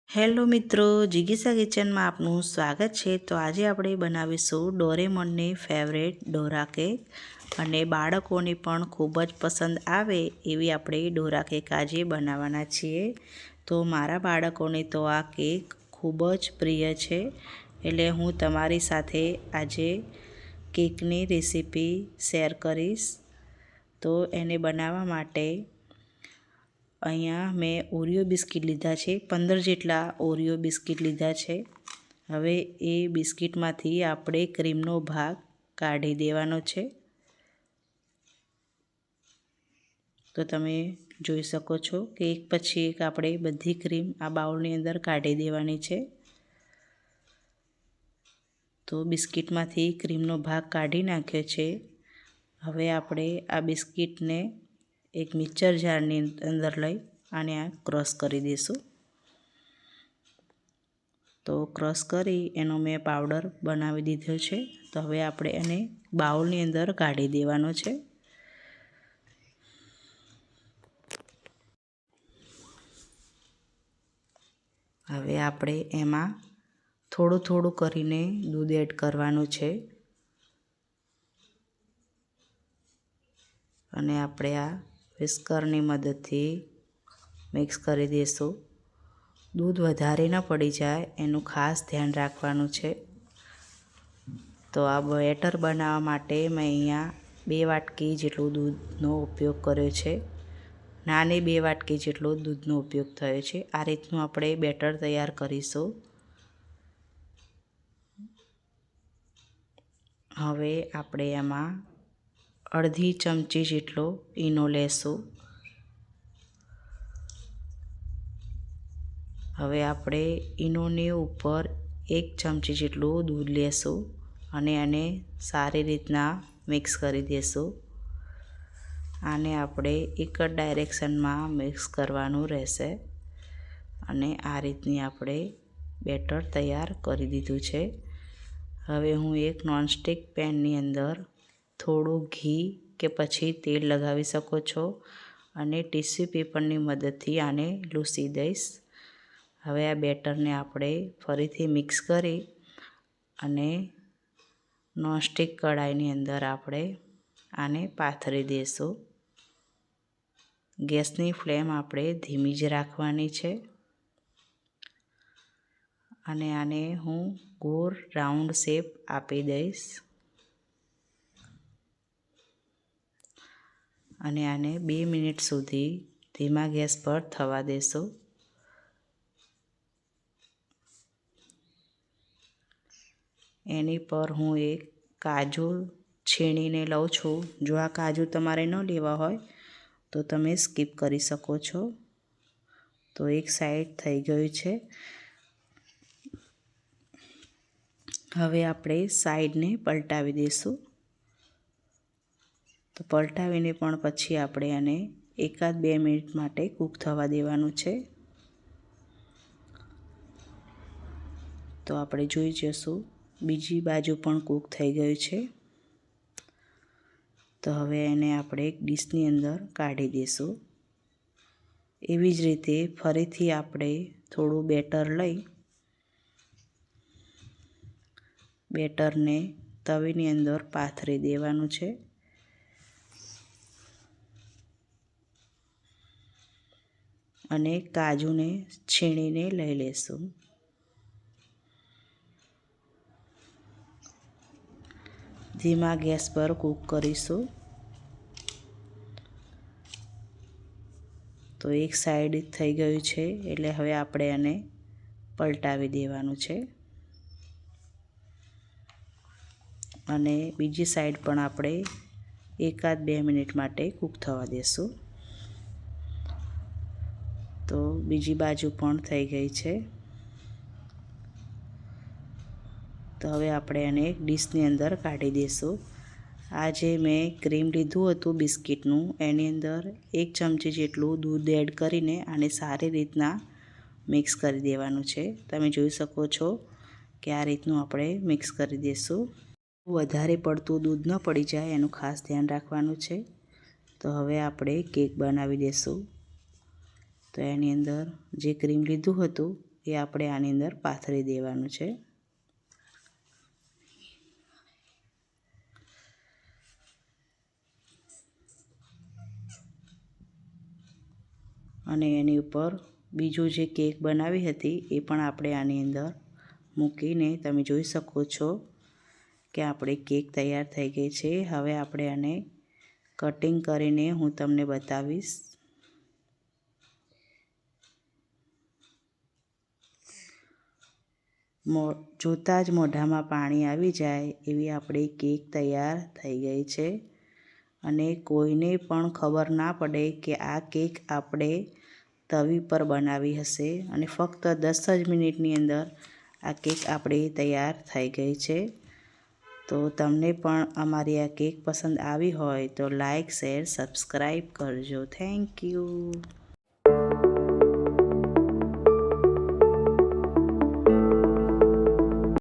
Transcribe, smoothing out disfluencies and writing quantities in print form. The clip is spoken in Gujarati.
હેલો મિત્રો, જિગીસા કિચનમાં આપનું સ્વાગત છે। તો આજે આપણે બનાવીશું ડોરેમોનની ફેવરેટ ડોરા કેક અને બાળકોને પણ ખૂબ જ પસંદ આવે એવી આપણે ડોરા કેક આજે બનાવવાના છીએ। તો મારા બાળકોને તો આ કેક ખૂબ જ પ્રિય છે, એટલે હું તમારી સાથે આજે કેકની રેસીપી શેર કરીશ। તો એને બનાવવા માટે અહીંયા મેં ઓરિયો બિસ્કિટ લીધા છે, 15 જેટલા ઓરિયો બિસ્કિટ લીધા છે। હવે એ બિસ્કિટમાંથી આપણે ક્રીમનો ભાગ કાઢી દેવાનો છે। તો તમે જોઈ શકો છો કે એક પછી એક આપણે બધી ક્રીમ આ બાઉલની અંદર કાઢી દેવાની છે। તો બિસ્કિટમાંથી ક્રીમનો ભાગ કાઢી નાખ્યો છે। હવે આપણે આ બિસ્કિટને એક મિક્સર જારની અંદર લઈ આને ક્રશ કરી દઈશું। તો ક્રશ કરી એનો મેં પાવડર બનાવી દીધો છે। તો હવે આપણે એને બાઉલની અંદર કાઢી દેવાનો છે। હવે આપણે એમાં થોડું થોડું કરીને દૂધ એડ કરવાનું છે અને આપણે આ વિસ્કરની મદદથી મિક્સ કરી દઈશું। દૂધ વધારે ન પડી જાય એનું ખાસ ધ્યાન રાખવાનું છે। તો આ બેટર બનાવવા માટે મેં અહીંયા 2 વાટકી જેટલું દૂધનો ઉપયોગ કર્યો છે। નાની 2 વાટકી જેટલો દૂધનો ઉપયોગ થયો છે। આ રીતનું આપણે બેટર તૈયાર કરીશું। હવે આપણે એમાં અડધી ચમચી જેટલો ઈનો લેશું। હવે આપણે ઈનોની ઉપર 1 ચમચી જેટલું દૂધ લેશું અને આને સારી રીતના મિક્સ કરી દઈશું। આને આપણે એક જ ડાયરેક્શનમાં મિક્સ કરવાનું રહેશે અને આ રીતની આપણે બેટર તૈયાર કરી દીધું છે। હવે હું એક નોનસ્ટિક પેનની અંદર થોડું ઘી કે પછી તેલ લગાવી શકો છો અને ટીશ્યુ પેપરની મદદથી આને લૂછી દઈશ। હવે આ બેટરને આપણે ફરીથી મિક્સ કરી અને નોનસ્ટિક કઢાઈની અંદર આપણે આને પાથરી દઈશું। ગેસની ફ્લેમ આપણે ધીમી જ રાખવાની છે અને આને હું ગોળ રાઉન્ડ શેપ આપી દઈશ અને આને 2 મિનિટ સુધી ધીમા ગેસ પર થવા દેશું। એની પર હું એક કાજુ છીણીને લઉં છું। જો આ કાજુ તમારે ન લેવા હોય તો તમે સ્કીપ કરી શકો છો। તો એક સાઈડ થઈ ગયું છે। હવે આપણે સાઈડને પલટાવી દઈશું। તો પલટાવીને પણ પછી આપણે આને 1-2 મિનિટ માટે કૂક થવા દેવાનું છે। તો આપણે જોઈ જશું બીજી બાજુ પણ કૂક થઈ ગયું છે। તો હવે એને આપણે એક ડીશની અંદર કાઢી દઈશું। એવી જ રીતે ફરીથી આપણે થોડું બેટર લઈ બેટરને તવીની અંદર પાથરી દેવાનું છે અને કાજુને છીણીને લઈ લેશું। ધીમા ગેસ પર કૂક કરીશું। તો એક સાઈડ થઈ ગયું છે એટલે હવે આપણે આને પલટાવી દેવાનું છે અને બીજી સાઈડ પણ આપણે 1-2 મિનિટ માટે કૂક થવા દેશું। તો બીજી બાજુ પણ થઈ ગઈ છે। તો હવે આપણે એને એક ડીશની અંદર કાઢી દઈશું। આ જે મેં ક્રીમ લીધું હતું બિસ્કિટનું એની અંદર 1 ચમચી જેટલું દૂધ એડ કરીને આને સારી રીતના મિક્સ કરી દેવાનું છે। તમે જોઈ શકો છો કે આ રીતનું આપણે મિક્સ કરી દઈશું। વધારે પડતું દૂધ ન પડી જાય એનું ખાસ ધ્યાન રાખવાનું છે। તો હવે આપણે કેક બનાવી દઈશું। તો એની અંદર જે ક્રીમ લીધું હતું એ આપણે આની અંદર પાથરી દેવાનું છે. અને એની ઉપર બીજું જે કેક બનાવી હતી એ પણ આપણે આની અંદર મૂકીને તમે જોઈ શકો છો કે આપણી કેક તૈયાર થઈ ગઈ છે. હવે આપણે આને કટિંગ કરીને હું તમને બતાવીશ. જોતાં જ મોઢામાં પાણી આવી જાય એવી આપણી કેક તૈયાર થઈ ગઈ છે. અને કોઈને પણ ખબર ના પડે કે આ કેક આપણે તવી પર બનાવી હશે. અને ફક્ત 10 જ મિનિટની અંદર આ કેક આપણી તૈયાર થઈ ગઈ છે. તો તમને પણ અમારી આ કેક પસંદ આવી હોય તો લાઈક, શેર, સબસ્ક્રાઈબ કરજો. Thank you.